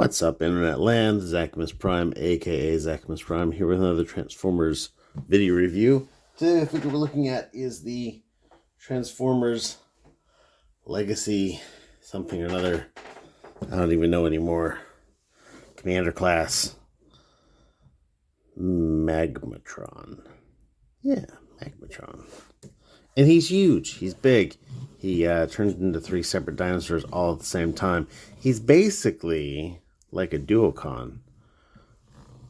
What's up, Internet Land? Zachamus Prime, aka Zachamus Prime, here with another Transformers video review. Today, the figure we're looking at is the Transformers Legacy something or another. I don't even know anymore. Commander Class Magmatron. Yeah, Magmatron. And he's huge. He's big. He turns into 3 separate dinosaurs all at the same time. He's basically like a duocon,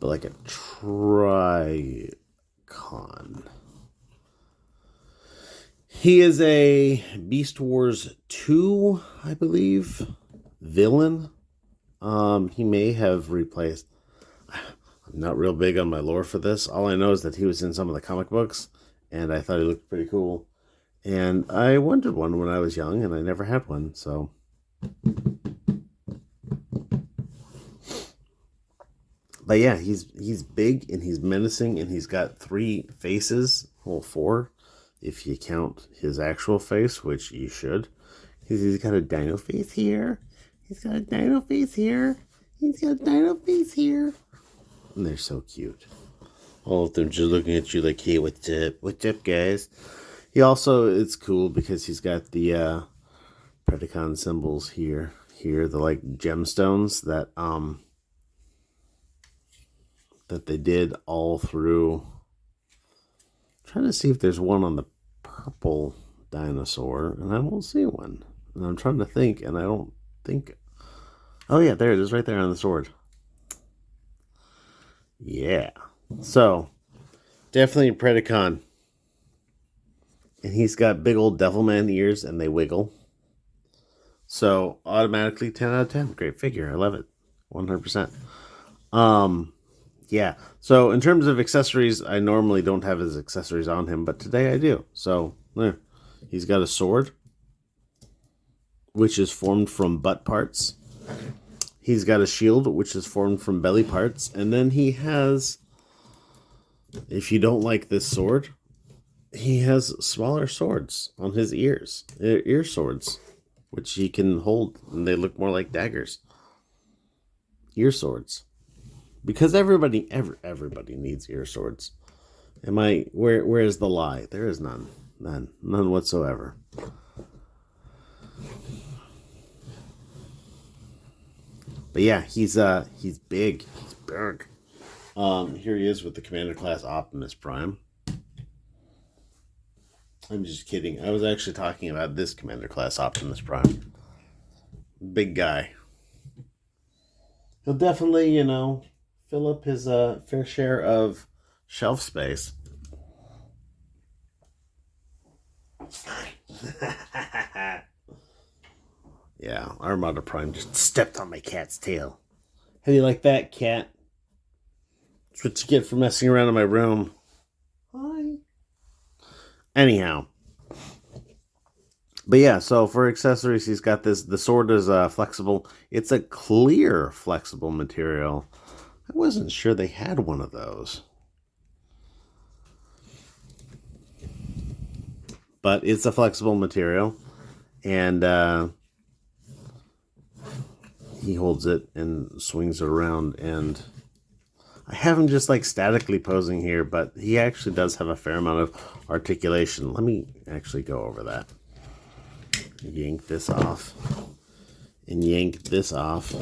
but like a tricon. He is a Beast Wars 2, I believe, villain. He may have replaced... I'm not real big on my lore for this. All I know is that he was in some of the comic books, and I thought he looked pretty cool. And I wanted one when I was young, and I never had one, so... But yeah, he's big, and he's menacing, and he's got 3 faces. Well, 4, if you count his actual face, which you should. He's got a dino face here. He's got a dino face here. He's got a dino face here. And they're so cute. All of them just looking at you like, hey, what's up? What's up, guys? He also, it's cool because he's got the Predacon symbols here. Here, the like gemstones that they did all through. I'm trying to see if there's one on the purple dinosaur, and I don't see one. And I'm trying to think, and I don't think... Oh yeah, there it is, right there on the sword. Yeah. So, definitely Predacon. And he's got big old Devilman ears, and they wiggle. So, automatically 10 out of 10. Great figure. I love it. 100%. Yeah. So, in terms of accessories, I normally don't have his accessories on him, but today I do. So, there. He's got a sword, which is formed from butt parts. He's got a shield, which is formed from belly parts. And then he has, if you don't like this sword, he has smaller swords on his ears. Ear swords, which he can hold, and they look more like daggers. Ear swords. Because everybody needs ear swords. Where is the lie? There is none. None whatsoever. But yeah, he's big. He's big. Here he is with the Commander Class Optimus Prime. I'm just kidding. I was actually talking about this Commander Class Optimus Prime. Big guy. He'll definitely, fill up his fair share of shelf space. Yeah, Armada Prime just stepped on my cat's tail. How do you like that, cat? That's what you get for messing around in my room. Hi. Anyhow. But yeah, so for accessories, he's got this. The sword is flexible. It's a clear flexible material. I wasn't sure they had one of those. But it's a flexible material. And he holds it and swings it around. And I have him just like statically posing here, but he actually does have a fair amount of articulation. Let me actually go over that. Yank this off. And yank this off.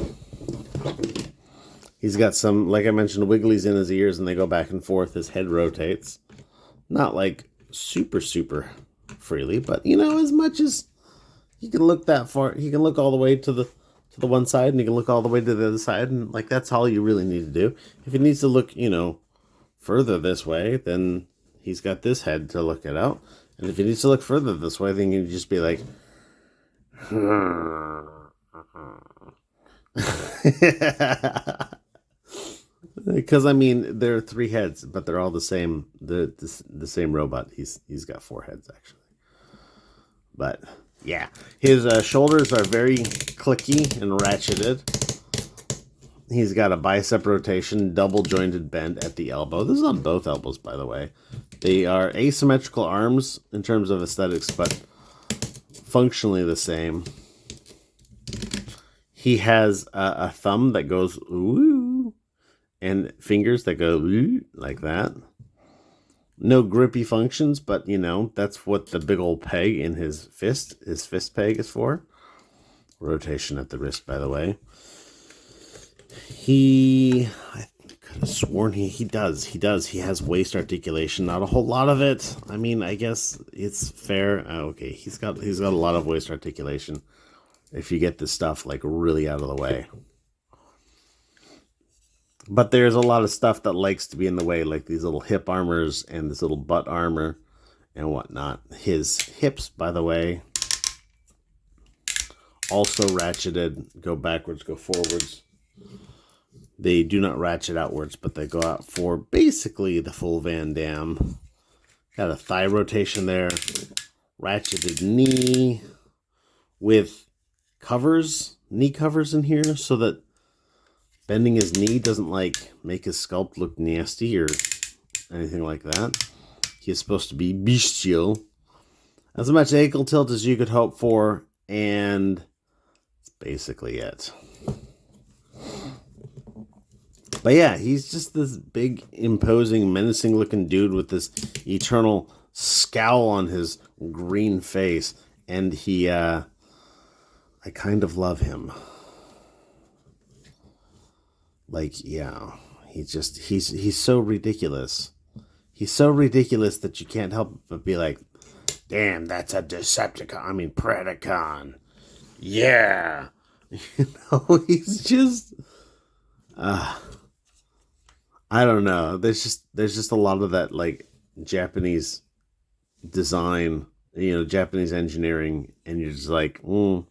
He's got some, like I mentioned, wigglies in his ears, and they go back and forth. His head rotates. Not like super freely, but as much as he can look that far. He can look all the way to the one side, and he can look all the way to the other side, and like that's all you really need to do. If he needs to look, further this way, then he's got this head to look it out. And if he needs to look further this way, then you just be like, because there are 3 heads, but they're all the same. The same robot. He's got 4 heads actually. But yeah, his shoulders are very clicky and ratcheted. He's got a bicep rotation, double jointed bend at the elbow. This is on both elbows, by the way. They are asymmetrical arms in terms of aesthetics, but functionally the same. He has a thumb that goes ooh, and fingers that go ooh, like that. No grippy functions, but that's what the big old peg in his fist peg is for. Rotation at the wrist, by the way. I could have sworn he does. He has waist articulation, not a whole lot of it. I mean, I guess it's fair. Okay, he's got a lot of waist articulation if you get this stuff like really out of the way. But there's a lot of stuff that likes to be in the way, like these little hip armors and this little butt armor and whatnot. His hips, by the way, also ratcheted, go backwards, go forwards. They do not ratchet outwards, but they go out for basically the full Van Damme. Got a thigh rotation there. Ratcheted knee with covers, knee covers in here so that bending his knee doesn't like make his sculpt look nasty or anything like that. He is supposed to be bestial. As much ankle tilt as you could hope for, and that's basically it. But yeah, he's just this big, imposing, menacing looking dude with this eternal scowl on his green face. And I kind of love him. Like, yeah, he's so ridiculous. He's so ridiculous that you can't help but be like, damn, that's a Decepticon. I mean, Predacon. Yeah. He's just... I don't know. There's just a lot of that like Japanese design, Japanese engineering, and you're just like, I'm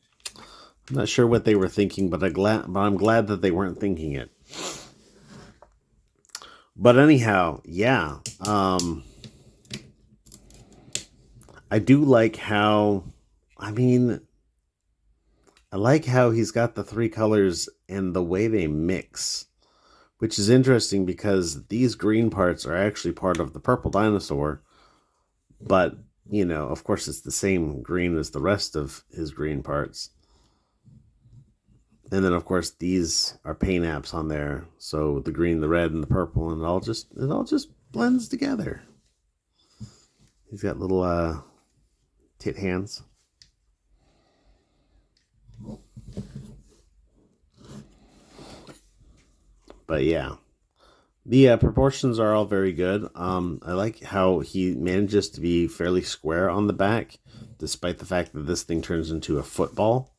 not sure what they were thinking, but I'm glad that they weren't thinking it. But anyhow, yeah, I do like how, I like how he's got the three colors and the way they mix. Which is interesting because these green parts are actually part of the purple dinosaur. But, of course it's the same green as the rest of his green parts. And then, of course, these are paint apps on there. So the green, the red, and the purple, and it all just blends together. He's got little tit hands. But yeah, the proportions are all very good. I like how he manages to be fairly square on the back, despite the fact that this thing turns into a football.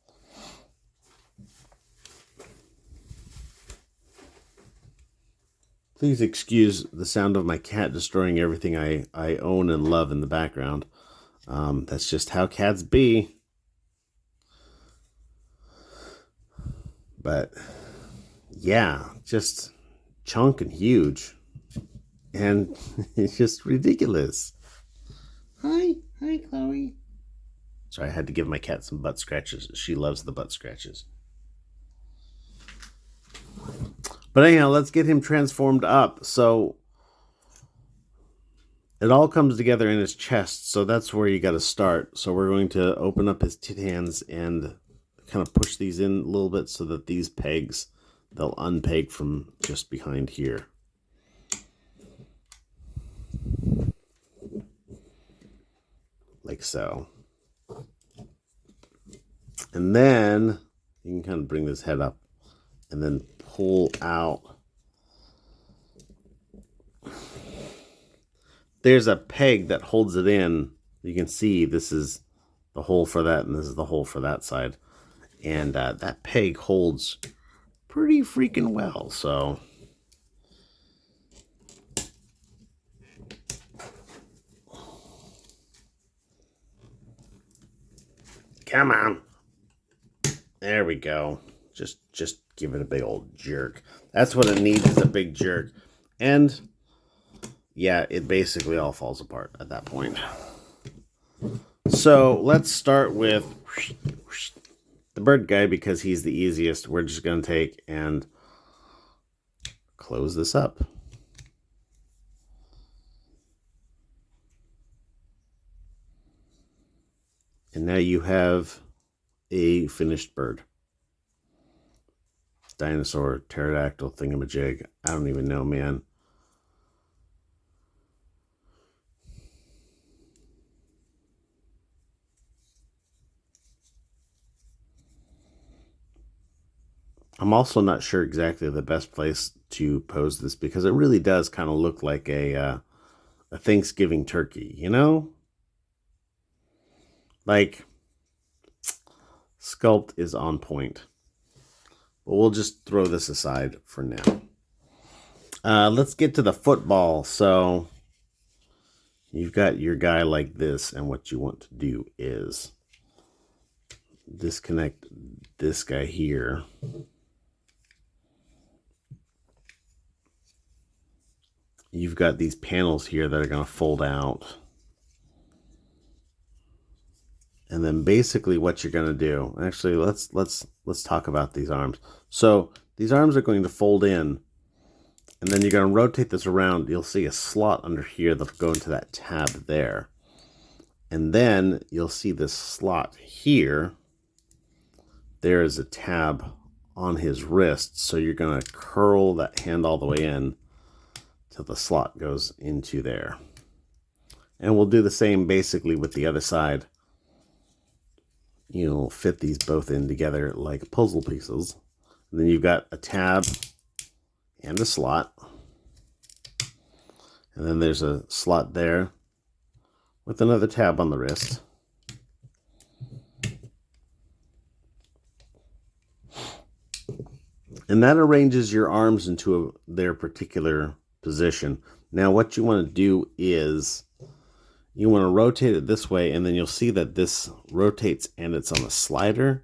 Please excuse the sound of my cat destroying everything I own and love in the background. That's just how cats be. But yeah, just chunk and huge. And it's just ridiculous. Hi, Chloe. Sorry, I had to give my cat some butt scratches. She loves the butt scratches. But anyhow, let's get him transformed up. So it all comes together in his chest. So that's where you got to start. So we're going to open up his tit hands and kind of push these in a little bit so that these pegs, they'll unpeg from just behind here. Like so. And then you can kind of bring this head up and then pull out. There's a peg that holds it in. You can see this is the hole for that and this is the hole for that side. And that peg holds pretty freaking well, so... Come on. There we go. Just give it a big old jerk. That's what it needs, is a big jerk. And yeah, it basically all falls apart at that point. So let's start with the bird guy because he's the easiest. We're just going to take and close this up. And now you have a finished bird. dinosaur pterodactyl thingamajig. I don't even know, man. I'm also not sure exactly the best place to pose this because it really does kind of look like a Thanksgiving turkey, you know? Like, sculpt is on point. But we'll just throw this aside for now. Let's get to the football. So, you've got your guy like this, and what you want to do is disconnect this guy here. You've got these panels here that are going to fold out. And then basically what you're going to do, actually let's talk about these arms. So these arms are going to fold in, and then you're going to rotate this around. You'll see a slot under here that'll go into that tab there. And then you'll see this slot here. There is a tab on his wrist. So you're going to curl that hand all the way in till the slot goes into there. And we'll do the same basically with the other side. You'll fit these both in together like puzzle pieces. And then you've got a tab and a slot. And then there's a slot there with another tab on the wrist. And that arranges your arms into their particular position. Now what you want to do is you want to rotate it this way, and then you'll see that this rotates and it's on a slider.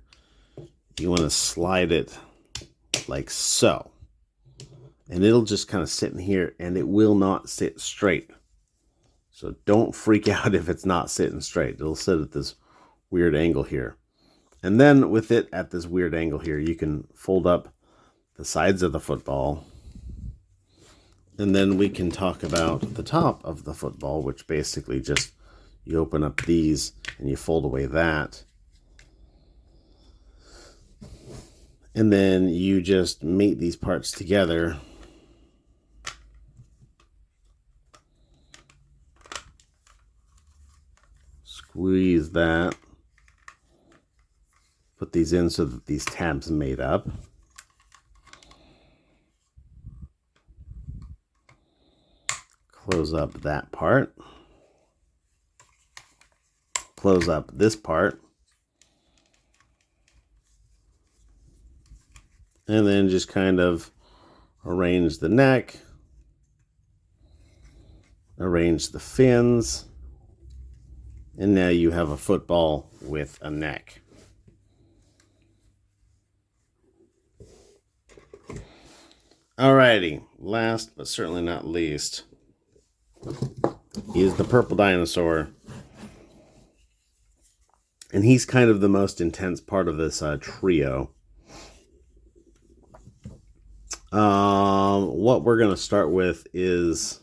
You want to slide it like so. And it'll just kind of sit in here, and it will not sit straight. So don't freak out if it's not sitting straight. It'll sit at this weird angle here. And then with it at this weird angle here, you can fold up the sides of the football. And then we can talk about the top of the football, which basically just you open up these and you fold away that. And then you just mate these parts together. Squeeze that. Put these in so that these tabs mate up. Close up that part. Close up this part. And then just kind of arrange the neck. Arrange the fins. And now you have a football with a neck. Alrighty, last but certainly not least is the purple dinosaur. And he's kind of the most intense part of this trio. What we're going to start with is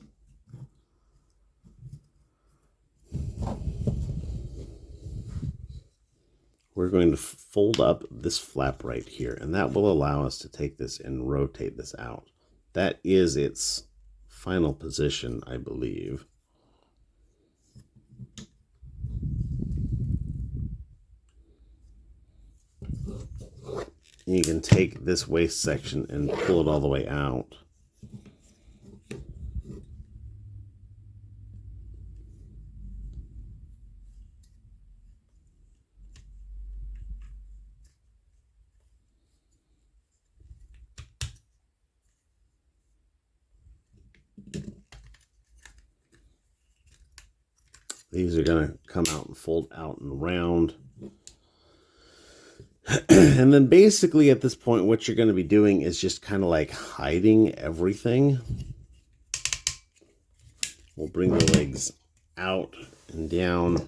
we're going to fold up this flap right here, and that will allow us to take this and rotate this out. That is its final position, I believe. You can take this waist section and pull it all the way out. These are going to come out and fold out and around. And then basically at this point, what you're going to be doing is just kind of like hiding everything. We'll bring the legs out and down.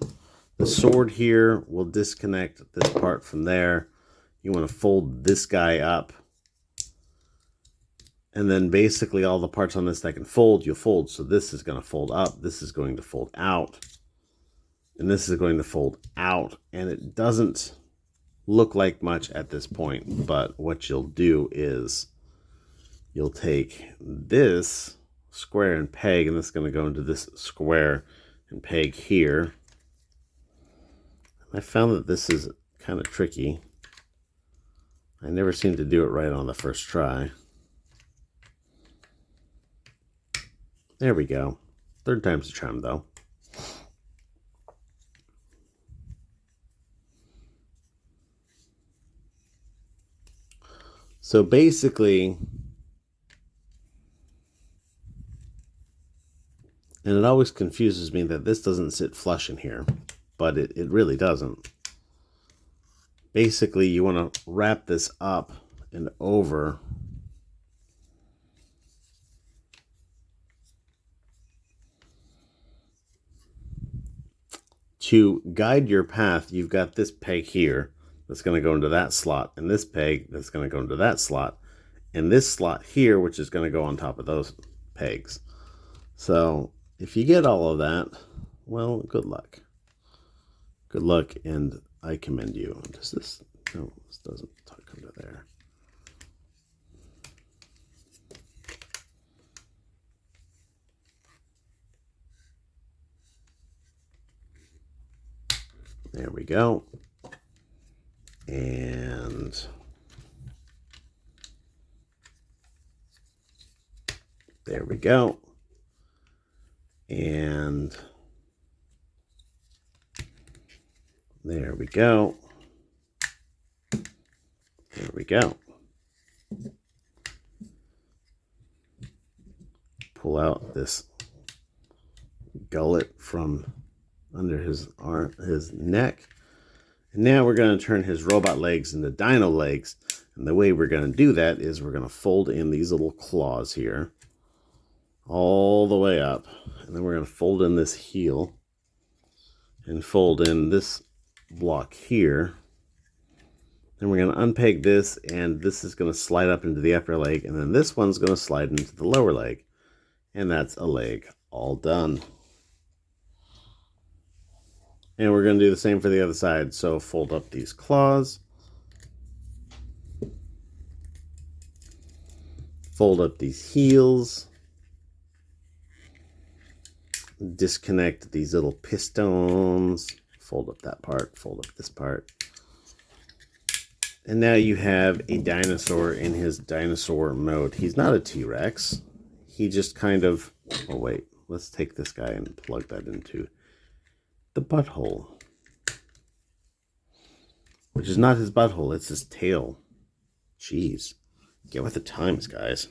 The sword here will disconnect this part from there. You want to fold this guy up. And then basically all the parts on this that can fold, you'll fold. So this is going to fold up. This is going to fold out. And this is going to fold out. And it doesn't look like much at this point, but what you'll do is you'll take this square and peg, and this is going to go into this square and peg here. I found that this is kind of tricky. I never seem to do it right on the first try. There we go. Third time's the charm, though. So basically, and it always confuses me that this doesn't sit flush in here, but it really doesn't. Basically, you want to wrap this up and over to guide your path. You've got this peg here that's going to go into that slot, and this peg that's going to go into that slot, and this slot here, which is going to go on top of those pegs. So if you get all of that, well, good luck. Good luck, and I commend you. Does this? No, this doesn't come to there. There we go. And there we go. And there we go. There we go. Pull out this gullet from under his arm, his neck. And now we're going to turn his robot legs into dino legs. And the way we're going to do that is we're going to fold in these little claws here all the way up. And then we're going to fold in this heel and fold in this block here. Then we're going to unpeg this, and this is going to slide up into the upper leg, and then this one's going to slide into the lower leg. And that's a leg all done. And we're going to do the same for the other side. So fold up these claws. Fold up these heels. Disconnect these little pistons. Fold up that part. Fold up this part. And now you have a dinosaur in his dinosaur mode. He's not a T-Rex. He just kind of... Oh, wait. Let's take this guy and plug that into the butthole. Which is not his butthole. It's his tail. Jeez. Get with the times, guys.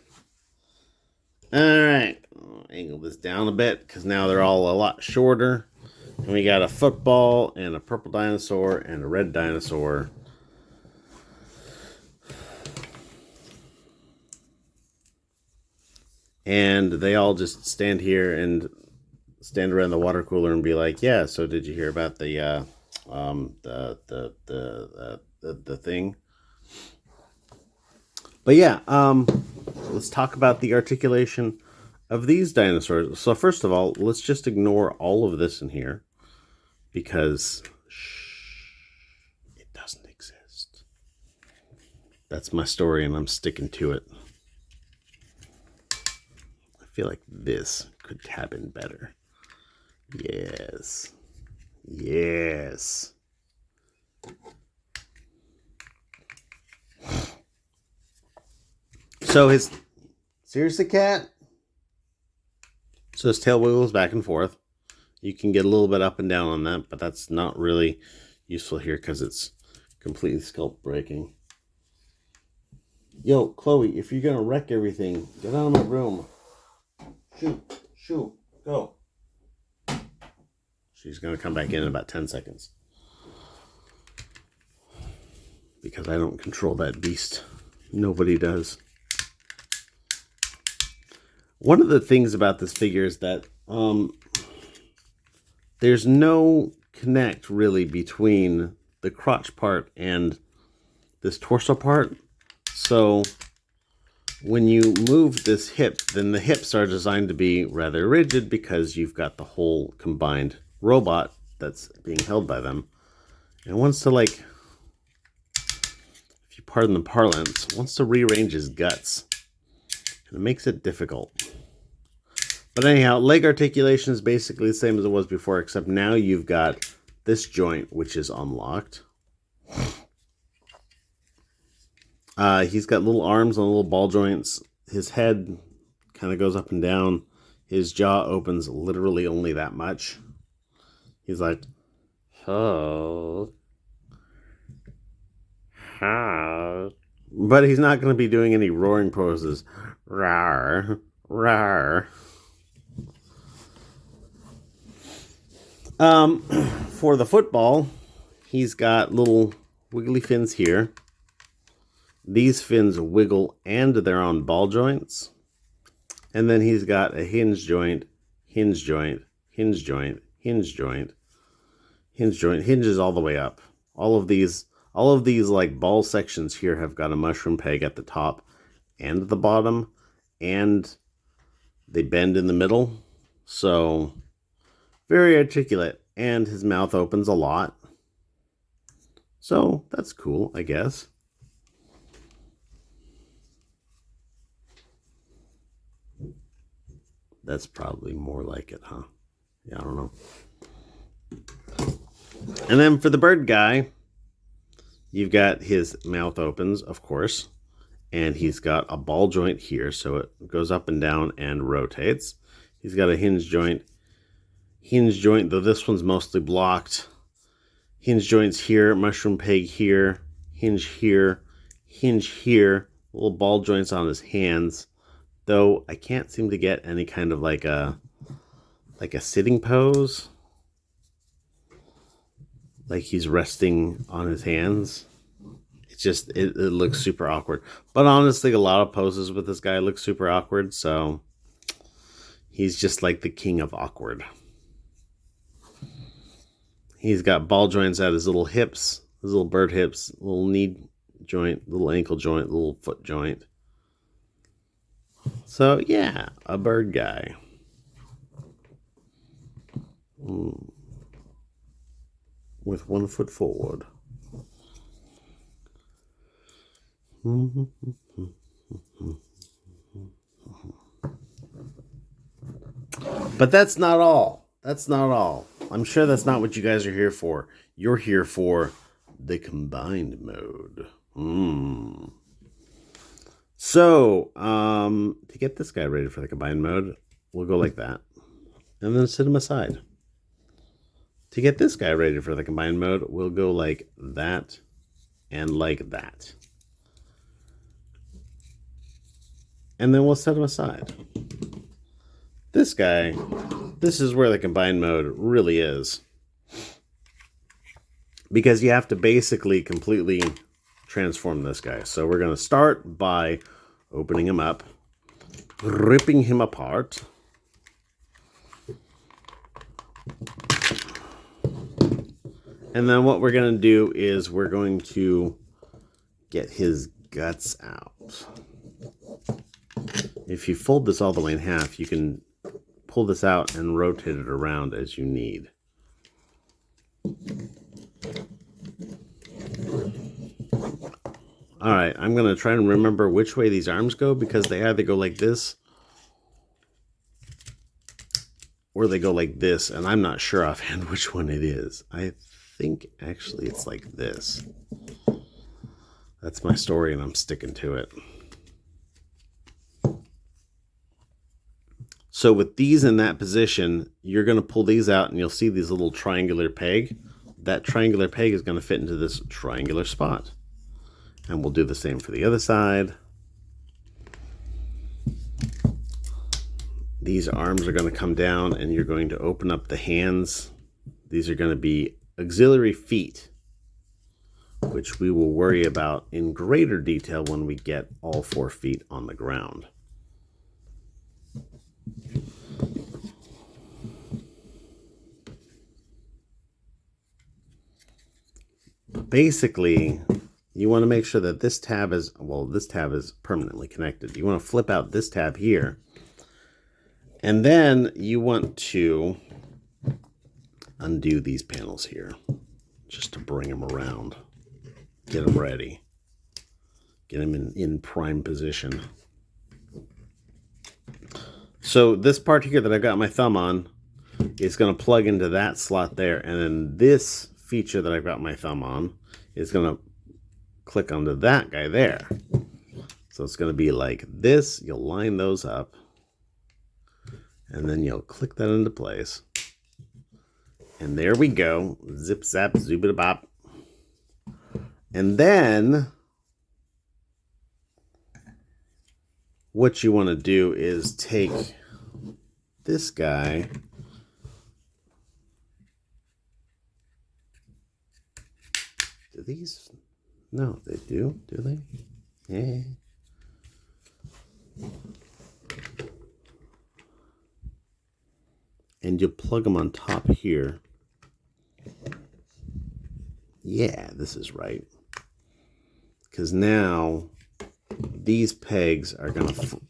Alright. Angle this down a bit, because now they're all a lot shorter. And we got a football, and a purple dinosaur, and a red dinosaur. And they all just stand here and stand around the water cooler and be like, "Yeah, so did you hear about the thing?" But yeah, let's talk about the articulation of these dinosaurs. So first of all, let's just ignore all of this in here because it doesn't exist. That's my story, and I'm sticking to it. I feel like this could tab in better. Yes. Yes. So his... Seriously, cat? So his tail wiggles back and forth. You can get a little bit up and down on that, but that's not really useful here because it's completely sculpt breaking. Yo, Chloe, if you're going to wreck everything, get out of my room. Shoot, go. She's going to come back in about 10 seconds. Because I don't control that beast. Nobody does. One of the things about this figure is that there's no connect really between the crotch part and this torso part. So when you move this hip, then the hips are designed to be rather rigid because you've got the whole combined robot that's being held by them. And it wants to like pardon the parlance, wants to rearrange his guts. And it makes it difficult. But anyhow, leg articulation is basically the same as it was before, except now you've got this joint, which is unlocked. He's got little arms and little ball joints. His head kind of goes up and down. His jaw opens literally only that much. He's like, oh, ha. But he's not going to be doing any roaring poses. Rawr, rawr. For the football, he's got little wiggly fins here. These fins wiggle and they're on ball joints. And then he's got a hinge joint, hinge joint, hinge joint, hinge joint, hinge joint, hinges all the way up. All of these like ball sections here have got a mushroom peg at the top and the bottom, and they bend in the middle. So very articulate, and his mouth opens a lot. So that's cool, I guess. That's probably more like it, huh? Yeah, I don't know. And then for the bird guy, you've got his mouth opens, of course, and he's got a ball joint here, so it goes up and down and rotates. He's got a hinge joint, though this one's mostly blocked. Hinge joints here, mushroom peg here, hinge here, little ball joints on his hands. Though I can't seem to get any kind of like a sitting pose. Like he's resting on his hands. It's just, it looks super awkward. But honestly, a lot of poses with this guy look super awkward. So he's just like the king of awkward. He's got ball joints at his little hips, his little bird hips, little knee joint, little ankle joint, little foot joint. So, yeah, a bird guy. With 1 foot forward. But that's not all. That's not all. I'm sure that's not what you guys are here for. You're here for the combined mode. So, to get this guy ready for the combined mode, we'll go like that. And then sit him aside. To get this guy ready for the combined mode, we'll go like that and like that. And then we'll set him aside. This guy, this is where the combined mode really is. Because you have to basically completely transform this guy. So we're going to start by opening him up, ripping him apart. And then what we're going to do is we're going to get his guts out. If you fold this all the way in half, you can pull this out and rotate it around as you need. All right, I'm going to try and remember which way these arms go, because they either go like this or they go like this, and I'm not sure offhand which one it is. I think actually it's like this. That's my story, and I'm sticking to it. So with these in that position, you're going to pull these out, and you'll see these little triangular peg. That triangular peg is going to fit into this triangular spot. And we'll do the same for the other side. These arms are going to come down, and you're going to open up the hands. These are going to be auxiliary feet, which we will worry about in greater detail when we get all 4 feet on the ground. Basically, you want to make sure that this tab is, well, this tab is permanently connected. You want to flip out this tab here. And then you want to undo these panels here just to bring them around. Get them ready. Get him in prime position. So this part here that I've got my thumb on is going to plug into that slot there. And then this feature that I've got my thumb on is going to click onto that guy there. So it's going to be like this. You'll line those up. And then you'll click that into place. And there we go. Zip, zap, zoobida-bop. And then what you want to do is take this guy do these? No, they do they? Yeah. And you plug them on top here. Yeah, this is right. Because now these pegs are going to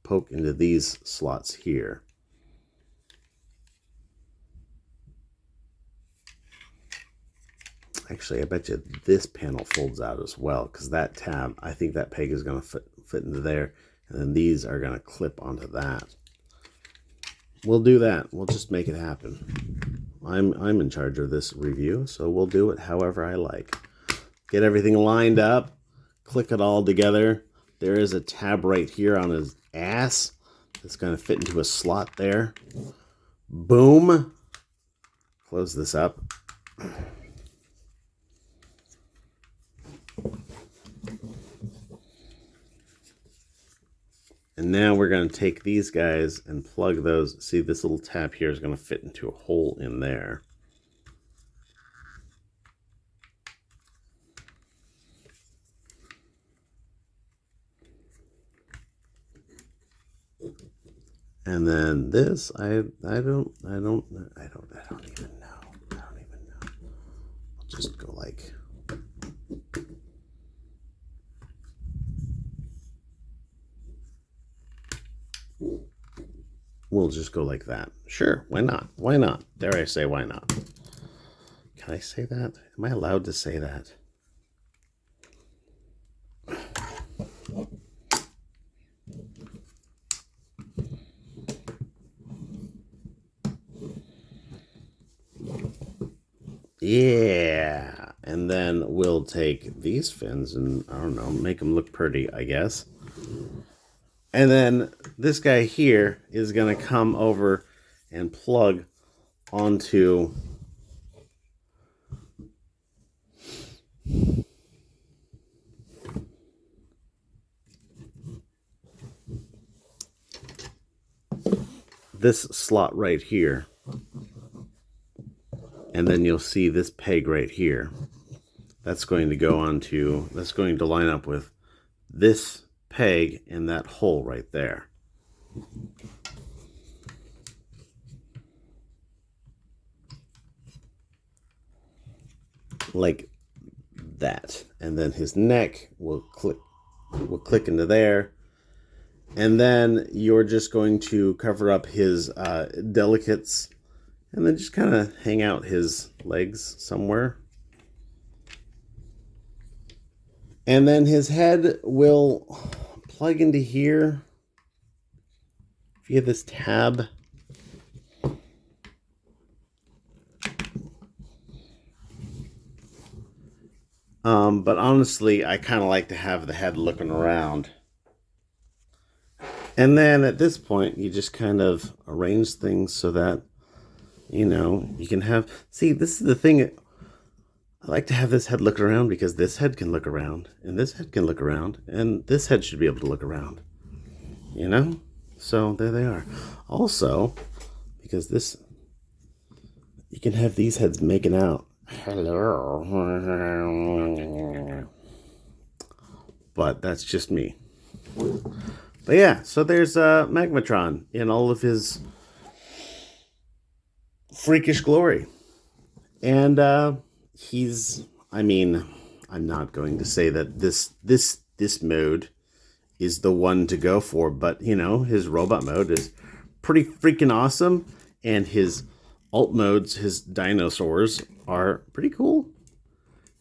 poke into these slots here. Actually, I bet you this panel folds out as well, because that tab, I think that peg is going to fit into there, and then these are going to clip onto that. We'll do that. We'll just make it happen. I'm in charge of this review, so we'll do it however I like. Get everything lined up. Click it all together. There is a tab right here on his ass that's going to fit into a slot there. Boom. Close this up. And now we're going to take these guys and plug those. See, this little tab here is going to fit into a hole in there. And then this, I don't even know. I don't even know. I'll just go like. We'll just go like that. Sure, why not? Why not? Dare I say why not? Can I say that? Am I allowed to say that? Yeah, and then we'll take these fins and, I don't know, make them look pretty, I guess. And then this guy here is going to come over and plug onto this slot right here. And then you'll see this peg right here. That's going to go onto, that's going to line up with this peg in that hole right there. Like that. And then his neck will click into there. And then you're just going to cover up his delicates. And then just kind of hang out his legs somewhere. And then his head will plug into here via this tab. But honestly, I kind of like to have the head looking around. And then at this point, you just kind of arrange things so that, you know, you can have... See, this is the thing. I like to have this head look around because this head can look around. And this head can look around. And this head should be able to look around. You know? So, there they are. Also, because this... You can have these heads making out. Hello. But that's just me. But yeah, so there's Magmatron in all of his freakish glory. And he's, I mean, I'm not going to say that this mode is the one to go for, but you know, his robot mode is pretty freaking awesome, and his alt modes, his dinosaurs, are pretty cool.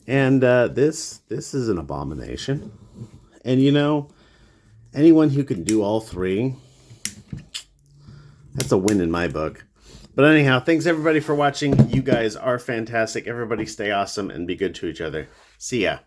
And this is an abomination. And you know, anyone who can do all three, that's a win in my book. But anyhow, thanks everybody for watching. You guys are fantastic. Everybody stay awesome and be good to each other. See ya.